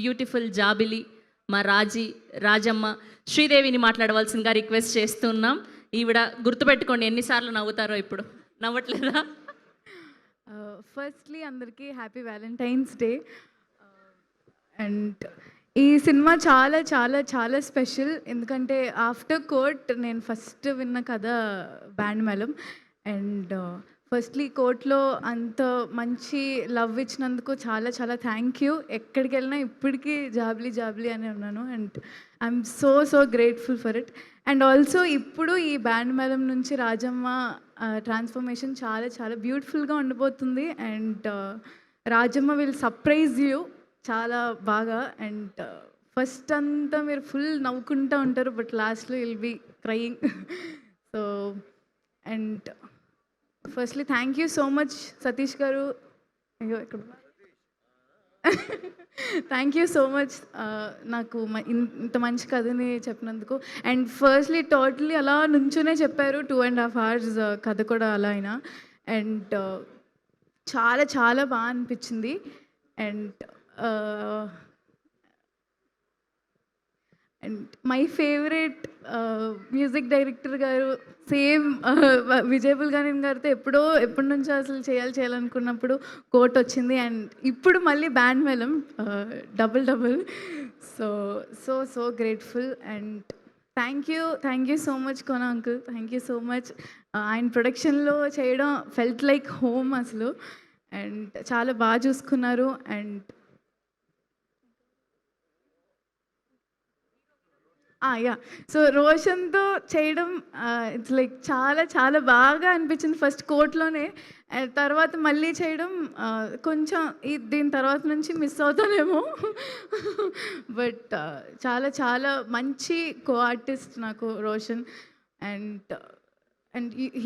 Beautiful జాబిలి మా రాజమ్మ శ్రీదేవిని మాట్లాడవలసిందిగా request చేస్తున్నాం. ఈవిడ గుర్తుపెట్టుకోండి ఎన్నిసార్లు నవ్వుతారో. ఇప్పుడు నవ్వట్లేదా? ఫస్ట్లీ అందరికీ హ్యాపీ వ్యాలంటైన్స్ డే. అండ్ ఈ సినిమా చాలా చాలా చాలా స్పెషల్, ఎందుకంటే ఆఫ్టర్ కోర్ట్ నేను ఫస్ట్ విన్న కథ బ్యాండ్ మేళం. అండ్ ఫస్ట్లీ కోర్ట్లో అంత మంచి లవ్ ఇచ్చినందుకు చాలా చాలా థ్యాంక్ యూ. ఎక్కడికి వెళ్ళినా ఇప్పటికీ జాబ్లీ జాబ్లీ అని ఉన్నాను. And I'm so grateful for it. And also ఇప్పుడు ఈ బ్యాండ్ మేళం నుంచి రాజమ్మ ట్రాన్స్ఫర్మేషన్ చాలా చాలా బ్యూటిఫుల్గా ఉండిపోతుంది. And Rajamma will surprise you చాలా బాగా. అండ్ ఫస్ట్ అంతా మీరు ఫుల్ నవ్వుకుంటూ ఉంటారు, బట్ లాస్ట్లో will be crying. So and firstly thank you so much Satish గారు. అయ్యో ఇక్కడ థ్యాంక్ యూ సో మచ్ నాకు ఇంత మంచి కథని చెప్పినందుకు. అండ్ ఫస్ట్లీ టోటలీ అలా నుంచునే చెప్పారు 2.5 hours కథ కూడా అలా అయినా. అండ్ చాలా చాలా బాగా అనిపించింది. And and my favourite music director గారు, సేమ్ విజయ్ బుల్గానిన్ గారితో ఎప్పటి నుంచో అసలు చేయాలనుకున్నప్పుడు కోట్ వచ్చింది. అండ్ ఇప్పుడు మళ్ళీ Band Melam double. So grateful. And thank you so much Kona uncle, thank you so much. ఆయన ప్రొడక్షన్లో చేయడం ఫెల్ట్ లైక్ హోమ్ అసలు. అండ్ చాలా బాగా చూసుకున్నారు. అండ్ యా, సో రోషన్తో చేయడం ఇట్స్ లైక్ చాలా చాలా బాగా అనిపించింది ఫస్ట్ కోర్ట్లోనే. తర్వాత మళ్ళీ చేయడం కొంచెం దీని తర్వాత నుంచి మిస్ అవుతానేమో. బట్ చాలా చాలా మంచి కో ఆర్టిస్ట్ నాకు Roshan. And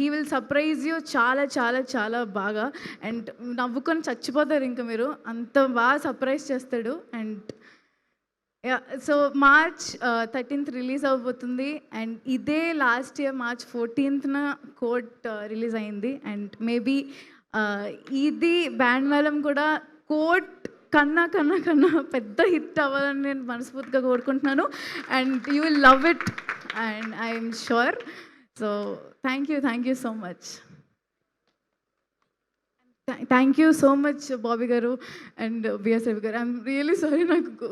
he will surprise you చాలా చాలా చాలా బాగా. అండ్ నవ్వుకొని చచ్చిపోతారు ఇంకా మీరు, అంత బాగా సర్ప్రైజ్ చేస్తాడు. And so March 13th release అవబోతుంది. అండ్ ఇదే last year March 14th Court release అయింది. అండ్ మేబీ ఇది బ్యాండ్ మేళం కూడా కోర్ట్ కన్నా పెద్ద హిట్ అవ్వాలని నేను మనస్ఫూర్తిగా కోరుకుంటున్నాను. And you will love it and I'm sure. So thank you so much. Thank you so much Bobby గారు అండ్ బిఎస్ఎఫ్ గారు. I'm really sorry. నాకు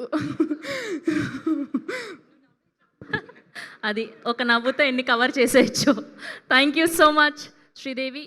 అది ఒక నవ్వుతో ఎన్ని కవర్ చేసేయచ్చు. Thank you so much Sridevi.